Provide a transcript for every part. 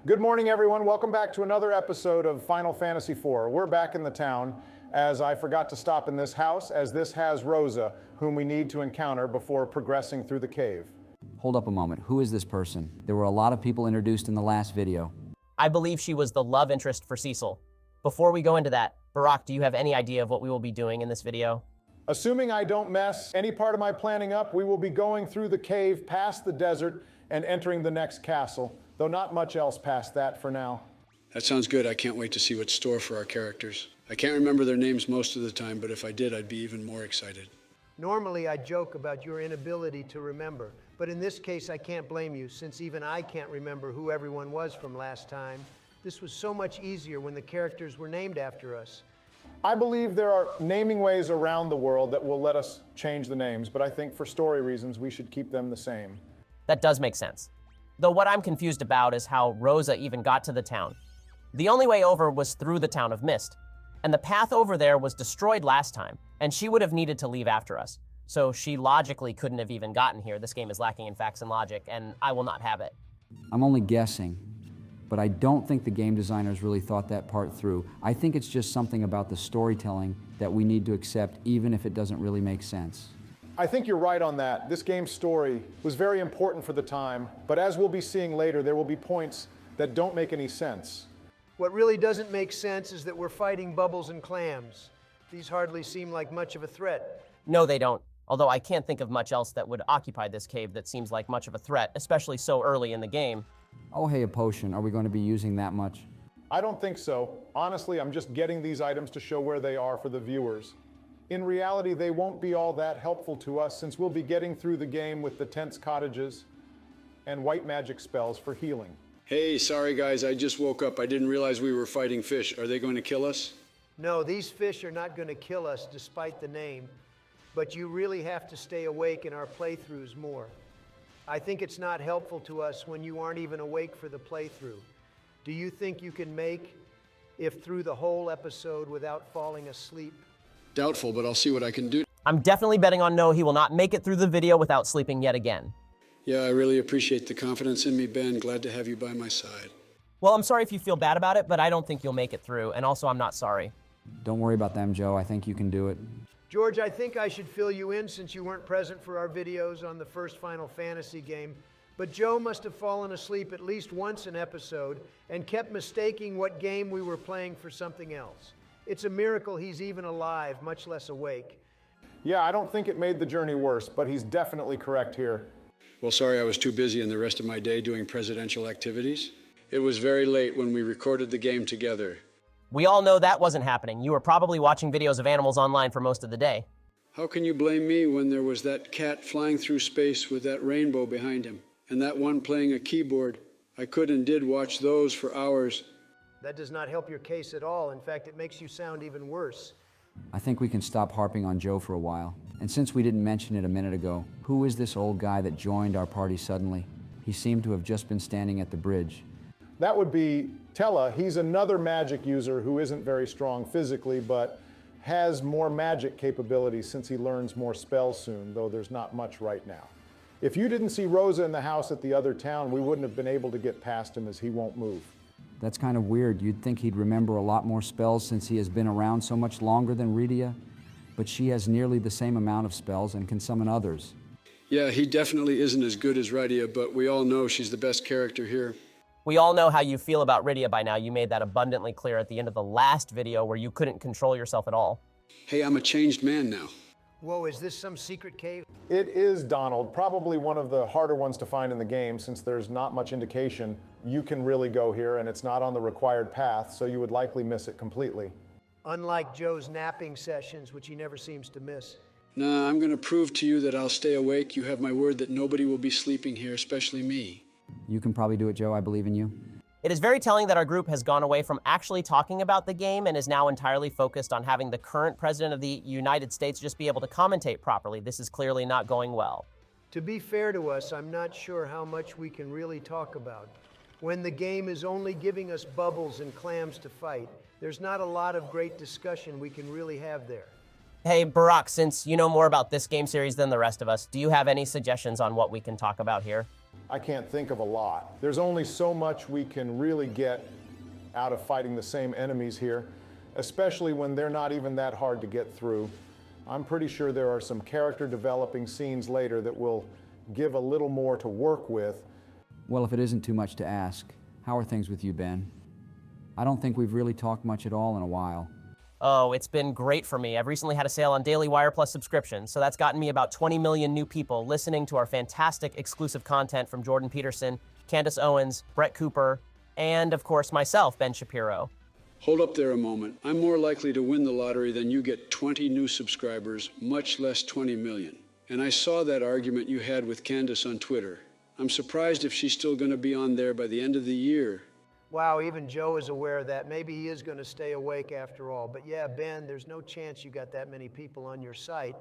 Good morning, everyone. Welcome back to another episode of Final Fantasy IV. We're back in the town, as I forgot to stop in this house, as this has Rosa, whom we need to encounter before progressing through the cave. Hold up a moment. Who is this person? There were a lot of people introduced in the last video. I believe she was the love interest for Cecil. Before we go into that, Barack, do you have any idea of what we will be doing in this video? Assuming I don't mess any part of my planning up, we will be going through the cave, past the desert, and entering the next castle, though not much else past that for now. That sounds good. I can't wait to see what's in store for our characters. I can't remember their names most of the time, but if I did, I'd be even more excited. Normally, I joke about your inability to remember, but in this case, I can't blame you, since even I can't remember who everyone was from last time. This was so much easier when the characters were named after us. I believe there are naming ways around the world that will let us change the names, but I think for story reasons, we should keep them the same. That does make sense. Though what I'm confused about is how Rosa even got to the town. The only way over was through the town of Mist, and the path over there was destroyed last time, and she would have needed to leave after us. So she logically couldn't have even gotten here. This game is lacking in facts and logic, and I will not have it. I'm only guessing, but I don't think the game designers really thought that part through. I think it's just something about the storytelling that we need to accept, even if it doesn't really make sense. I think you're right on that. This game's story was very important for the time, but as we'll be seeing later, there will be points that don't make any sense. What really doesn't make sense is that we're fighting bubbles and clams. These hardly seem like much of a threat. No, they don't. Although I can't think of much else that would occupy this cave that seems like much of a threat, especially so early in the game. Oh, hey, a potion. Are we going to be using that much? I don't think so. Honestly, I'm just getting these items to show where they are for the viewers. In reality, they won't be all that helpful to us since we'll be getting through the game with the tense cottages and white magic spells for healing. Hey, sorry guys, I just woke up. I didn't realize we were fighting fish. Are they going to kill us? No, these fish are not going to kill us despite the name, but you really have to stay awake in our playthroughs more. I think it's not helpful to us when you aren't even awake for the playthrough. Do you think you can make it through the whole episode without falling asleep? Doubtful, but I'll see what I can do. I'm definitely betting on no, he will not make it through the video without sleeping yet again. Yeah, I really appreciate the confidence in me, Ben. Glad to have you by my side. Well, I'm sorry if you feel bad about it, but I don't think you'll make it through, and also I'm not sorry. Don't worry about them, Joe. I think you can do it. George, I think I should fill you in since you weren't present for our videos on the first Final Fantasy game, but Joe must have fallen asleep at least once an episode and kept mistaking what game we were playing for something else. It's a miracle he's even alive, much less awake. Yeah, I don't think it made the journey worse, but he's definitely correct here. Well, sorry I was too busy in the rest of my day doing presidential activities. It was very late when we recorded the game together. We all know that wasn't happening. You were probably watching videos of animals online for most of the day. How can you blame me when there was that cat flying through space with that rainbow behind him, and that one playing a keyboard? I could and did watch those for hours. That does not help your case at all. In fact, it makes you sound even worse. I think we can stop harping on Joe for a while. And since we didn't mention it a minute ago, who is this old guy that joined our party suddenly? He seemed to have just been standing at the bridge. That would be Tella. He's another magic user who isn't very strong physically, but has more magic capabilities since he learns more spells soon, though there's not much right now. If you didn't see Rosa in the house at the other town, we wouldn't have been able to get past him as he won't move. That's kind of weird. You'd think he'd remember a lot more spells since he has been around so much longer than Rydia, but she has nearly the same amount of spells and can summon others. Yeah, he definitely isn't as good as Rydia, but we all know she's the best character here. We all know how you feel about Rydia by now. You made that abundantly clear at the end of the last video where you couldn't control yourself at all. Hey, I'm a changed man now. Whoa, is this some secret cave? It is, Donald, probably one of the harder ones to find in the game since there's not much indication you can really go here and it's not on the required path, so you would likely miss it completely. Unlike Joe's napping sessions, which he never seems to miss. Nah, I'm gonna prove to you that I'll stay awake. You have my word that nobody will be sleeping here, especially me. You can probably do it, Joe. I believe in you. It is very telling that our group has gone away from actually talking about the game and is now entirely focused on having the current president of the United States just be able to commentate properly. This is clearly not going well. To be fair to us, I'm not sure how much we can really talk about. When the game is only giving us bubbles and clams to fight, there's not a lot of great discussion we can really have there. Hey, Barack, since you know more about this game series than the rest of us, do you have any suggestions on what we can talk about here? I can't think of a lot. There's only so much we can really get out of fighting the same enemies here, especially when they're not even that hard to get through. I'm pretty sure there are some character developing scenes later that will give a little more to work with. Well, if it isn't too much to ask, how are things with you, Ben? I don't think we've really talked much at all in a while. Oh, it's been great for me. I've recently had a sale on Daily Wire Plus subscriptions, so that's gotten me about 20 million new people listening to our fantastic exclusive content from Jordan Peterson, Candace Owens, Brett Cooper, and of course myself, Ben Shapiro. Hold up there a moment. I'm more likely to win the lottery than you get 20 new subscribers, much less 20 million. And I saw that argument you had with Candace on Twitter. I'm surprised if she's still going to be on there by the end of the year. Wow, even Joe is aware of that. Maybe he is going to stay awake after all. But yeah, Ben, there's no chance you got that many people on your site.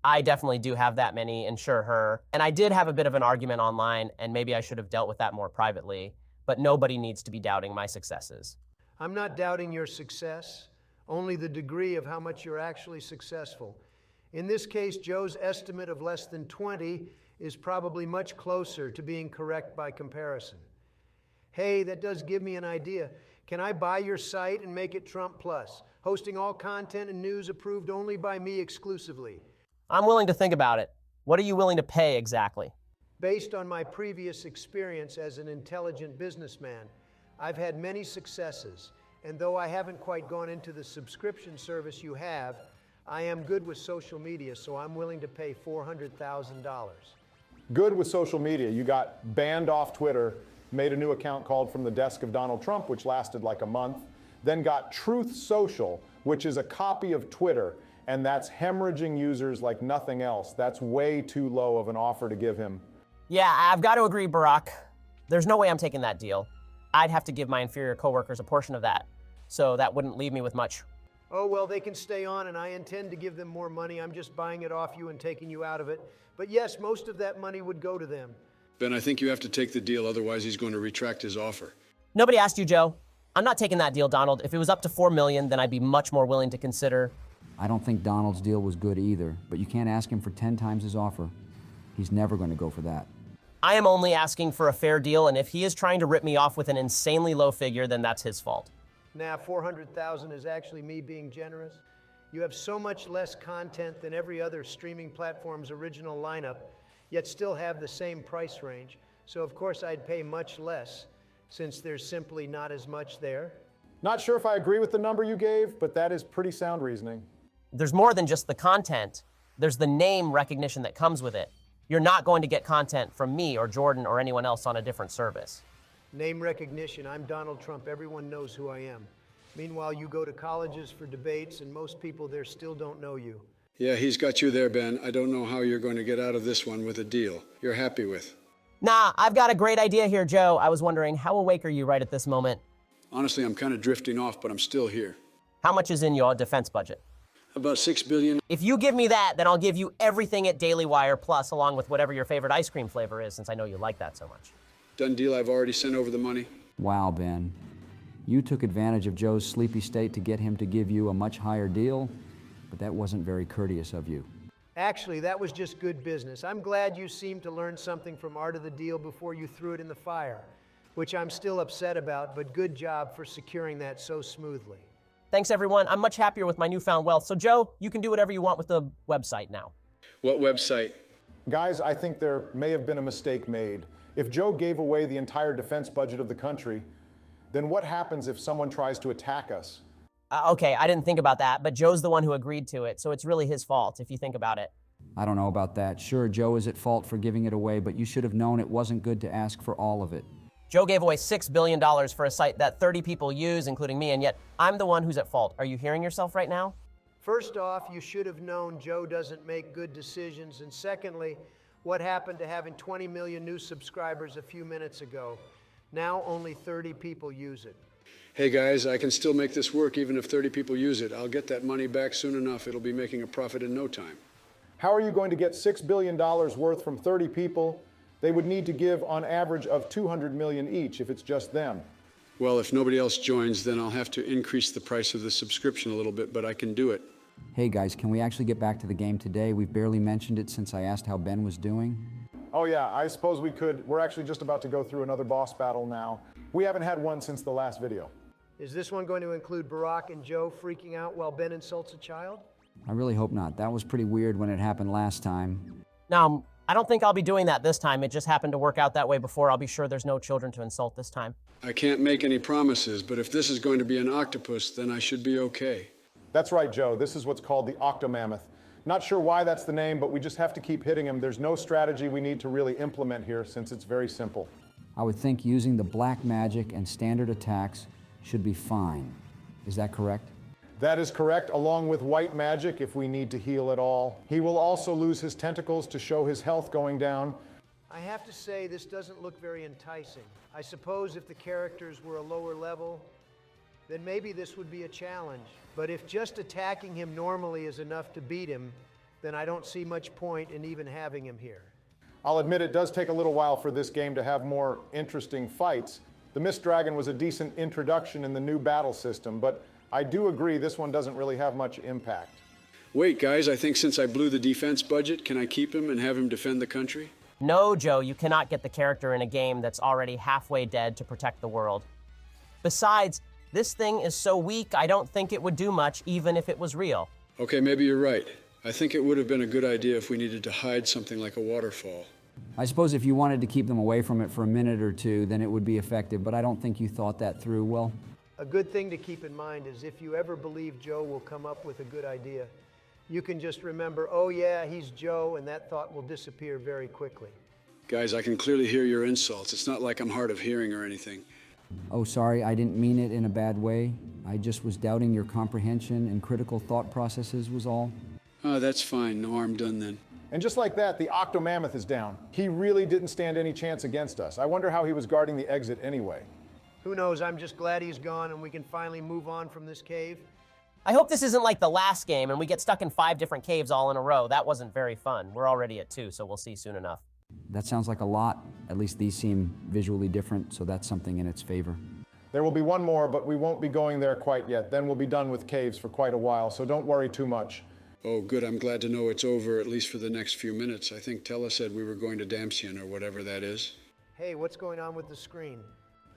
I definitely do have that many, ensure her. And I did have a bit of an argument online, and maybe I should have dealt with that more privately. But nobody needs to be doubting my successes. I'm not doubting your success, only the degree of how much you're actually successful. In this case, Joe's estimate of less than 20 is probably much closer to being correct by comparison. Hey, that does give me an idea. Can I buy your site and make it Trump Plus, hosting all content and news approved only by me exclusively? I'm willing to think about it. What are you willing to pay exactly? Based on my previous experience as an intelligent businessman, I've had many successes, and though I haven't quite gone into the subscription service you have, I am good with social media, so I'm willing to pay $400,000. Good with social media. You got banned off Twitter, made a new account called From the Desk of Donald Trump, which lasted like a month, then got Truth Social, which is a copy of Twitter, and that's hemorrhaging users like nothing else. That's way too low of an offer to give him. Yeah, I've got to agree, Barack. There's no way I'm taking that deal. I'd have to give my inferior coworkers a portion of that, so that wouldn't leave me with much. Oh, well, they can stay on, and I intend to give them more money. I'm just buying it off you and taking you out of it. But yes, most of that money would go to them. Ben, I think you have to take the deal, otherwise he's going to retract his offer. Nobody asked you, Joe. I'm not taking that deal, Donald. If it was up to $4 million, then I'd be much more willing to consider. I don't think Donald's deal was good either, but you can't ask him for 10 times his offer. He's never going to go for that. I am only asking for a fair deal, and if he is trying to rip me off with an insanely low figure, then that's his fault. Now, $400,000 is actually me being generous. You have so much less content than every other streaming platform's original lineup, yet still have the same price range. So of course I'd pay much less, since there's simply not as much there. Not sure if I agree with the number you gave, but that is pretty sound reasoning. There's more than just the content. There's the name recognition that comes with it. You're not going to get content from me or Jordan or anyone else on a different service. Name recognition. I'm Donald Trump. Everyone knows who I am. Meanwhile, you go to colleges for debates, and most people there still don't know you. Yeah, he's got you there, Ben. I don't know how you're going to get out of this one with a deal you're happy with. Nah, I've got a great idea here, Joe. I was wondering, how awake are you right at this moment? Honestly, I'm kind of drifting off, but I'm still here. How much is in your defense budget? About $6 billion. If you give me that, then I'll give you everything at Daily Wire Plus, along with whatever your favorite ice cream flavor is, since I know you like that so much. Done deal. I've already sent over the money. Wow, Ben. You took advantage of Joe's sleepy state to get him to give you a much higher deal, but that wasn't very courteous of you. Actually, that was just good business. I'm glad you seemed to learn something from Art of the Deal before you threw it in the fire, which I'm still upset about, but good job for securing that so smoothly. Thanks, everyone. I'm much happier with my newfound wealth. So, Joe, you can do whatever you want with the website now. What website? Guys, I think there may have been a mistake made. If Joe gave away the entire defense budget of the country, then what happens if someone tries to attack us? Okay, I didn't think about that, but Joe's the one who agreed to it, so it's really his fault, if you think about it. I don't know about that. Sure, Joe is at fault for giving it away, but you should have known it wasn't good to ask for all of it. Joe gave away $6 billion for a site that 30 people use, including me, and yet I'm the one who's at fault. Are you hearing yourself right now? First off, you should have known Joe doesn't make good decisions. And secondly, what happened to having 20 million new subscribers a few minutes ago? Now only 30 people use it. Hey guys, I can still make this work even if 30 people use it. I'll get that money back soon enough. It'll be making a profit in no time. How are you going to get $6 billion worth from 30 people? They would need to give on average of $200 million each if it's just them. Well, if nobody else joins, then I'll have to increase the price of the subscription a little bit, but I can do it. Hey guys, can we actually get back to the game today? We've barely mentioned it since I asked how Ben was doing. Oh yeah, I suppose we could. We're actually just about to go through another boss battle now. We haven't had one since the last video. Is this one going to include Barack and Joe freaking out while Ben insults a child? I really hope not. That was pretty weird when it happened last time. Now, I don't think I'll be doing that this time. It just happened to work out that way before. I'll be sure there's no children to insult this time. I can't make any promises, but if this is going to be an octopus, then I should be okay. That's right, Joe. This is what's called the Octomammoth. Not sure why that's the name, but we just have to keep hitting him. There's no strategy we need to really implement here since it's very simple. I would think using the black magic and standard attacks should be fine. Is that correct? That is correct, along with white magic if we need to heal at all. He will also lose his tentacles to show his health going down. I have to say, this doesn't look very enticing. I suppose if the characters were a lower level, then maybe this would be a challenge. But if just attacking him normally is enough to beat him, then I don't see much point in even having him here. I'll admit it does take a little while for this game to have more interesting fights. The Mist Dragon was a decent introduction in the new battle system, but I do agree this one doesn't really have much impact. Wait, guys, I think since I blew the defense budget, can I keep him and have him defend the country? No, Joe, you cannot get the character in a game that's already halfway dead to protect the world. Besides, this thing is so weak, I don't think it would do much, even if it was real. Okay, maybe you're right. I think it would have been a good idea if we needed to hide something like a waterfall. I suppose if you wanted to keep them away from it for a minute or two, then it would be effective, but I don't think you thought that through well. A good thing to keep in mind is if you ever believe Joe will come up with a good idea, you can just remember, oh yeah, he's Joe, and that thought will disappear very quickly. Guys, I can clearly hear your insults. It's not like I'm hard of hearing or anything. Oh, sorry, I didn't mean it in a bad way. I just was doubting your comprehension and critical thought processes was all. Oh, that's fine. No harm done then. And just like that, the Octomammoth is down. He really didn't stand any chance against us. I wonder how he was guarding the exit anyway. Who knows, I'm just glad he's gone and we can finally move on from this cave. I hope this isn't like the last game and we get stuck in 5 different caves all in a row. That wasn't very fun. We're already at 2, so we'll see soon enough. That sounds like a lot. At least these seem visually different, so that's something in its favor. There will be one more, but we won't be going there quite yet. Then we'll be done with caves for quite a while, so don't worry too much. Oh, good. I'm glad to know it's over, at least for the next few minutes. I think Tella said we were going to Damcyan or whatever that is. Hey, what's going on with the screen?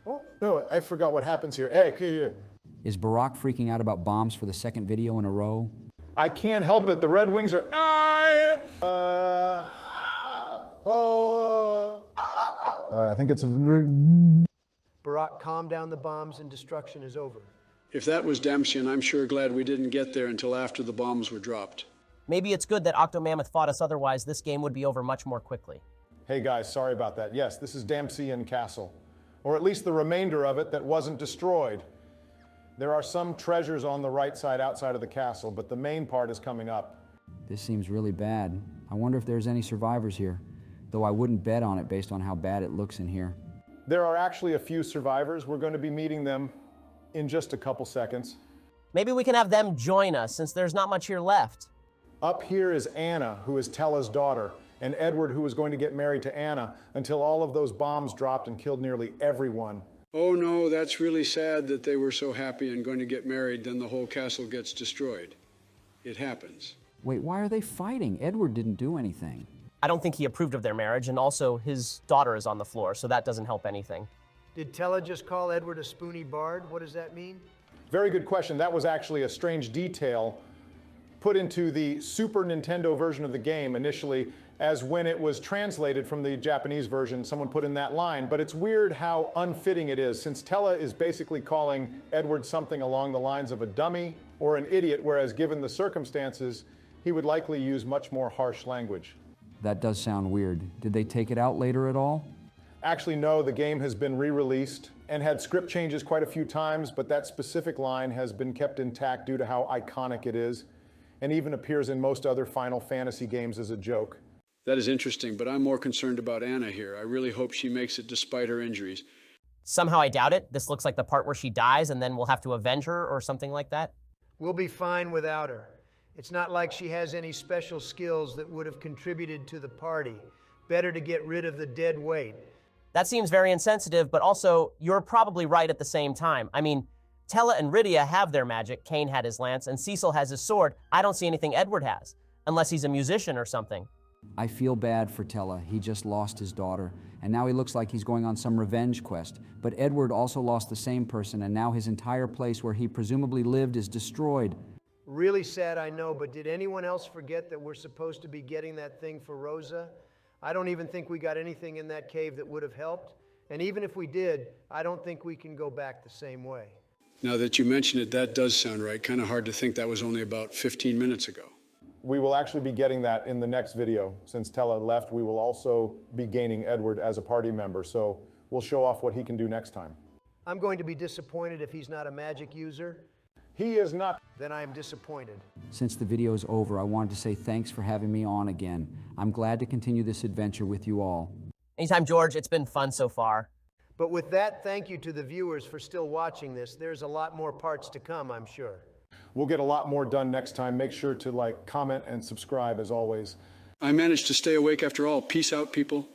Oh, no, I forgot what happens here. Hey, here. Is Barack freaking out about bombs for the second video in a row? I can't help it. The Red Wings are... I think it's... Barack, calm down, the bombs and destruction is over. If that was Damcyan, I'm sure glad we didn't get there until after the bombs were dropped. Maybe it's good that Octomammoth fought us, otherwise this game would be over much more quickly. Hey guys, sorry about that. Yes, this is Damcyan Castle. Or at least the remainder of it that wasn't destroyed. There are some treasures on the right side outside of the castle, but the main part is coming up. This seems really bad. I wonder if there's any survivors here, though I wouldn't bet on it based on how bad it looks in here. There are actually a few survivors. We're going to be meeting them in just a couple seconds. Maybe we can have them join us, since there's not much here left. Up here is Anna, who is Tella's daughter, and Edward, who was going to get married to Anna until all of those bombs dropped and killed nearly everyone. Oh no, that's really sad that they were so happy and going to get married, then the whole castle gets destroyed. It happens. Wait, why are they fighting? Edward didn't do anything. I don't think he approved of their marriage, and also his daughter is on the floor, so that doesn't help anything. Did Tella just call Edward a spoony bard? What does that mean? Very good question. That was actually a strange detail put into the Super Nintendo version of the game initially, as when it was translated from the Japanese version, someone put in that line. But it's weird how unfitting it is, since Tella is basically calling Edward something along the lines of a dummy or an idiot, whereas given the circumstances, he would likely use much more harsh language. That does sound weird. Did they take it out later at all? Actually, no, the game has been re-released and had script changes quite a few times, but that specific line has been kept intact due to how iconic it is, and even appears in most other Final Fantasy games as a joke. That is interesting, but I'm more concerned about Anna here. I really hope she makes it despite her injuries. Somehow I doubt it. This looks like the part where she dies and then we'll have to avenge her or something like that. We'll be fine without her. It's not like she has any special skills that would have contributed to the party. Better to get rid of the dead weight. That seems very insensitive, but also, you're probably right at the same time. I mean, Tella and Rydia have their magic, Cain had his lance, and Cecil has his sword. I don't see anything Edward has, unless he's a musician or something. I feel bad for Tella. He just lost his daughter, and now he looks like he's going on some revenge quest. But Edward also lost the same person, and now his entire place where he presumably lived is destroyed. Really sad, I know, but did anyone else forget that we're supposed to be getting that thing for Rosa? I don't even think we got anything in that cave that would have helped. And even if we did, I don't think we can go back the same way. Now that you mention it, that does sound right. Kind of hard to think that was only about 15 minutes ago. We will actually be getting that in the next video. Since Tella left, we will also be gaining Edward as a party member, so we'll show off what he can do next time. I'm going to be disappointed if he's not a magic user. He is not. Then I am disappointed. Since the video is over, I wanted to say thanks for having me on again. I'm glad to continue this adventure with you all. Anytime, George. It's been fun so far. But with that, thank you to the viewers for still watching this. There's a lot more parts to come, I'm sure. We'll get a lot more done next time. Make sure to like, comment, and subscribe as always. I managed to stay awake after all. Peace out, people.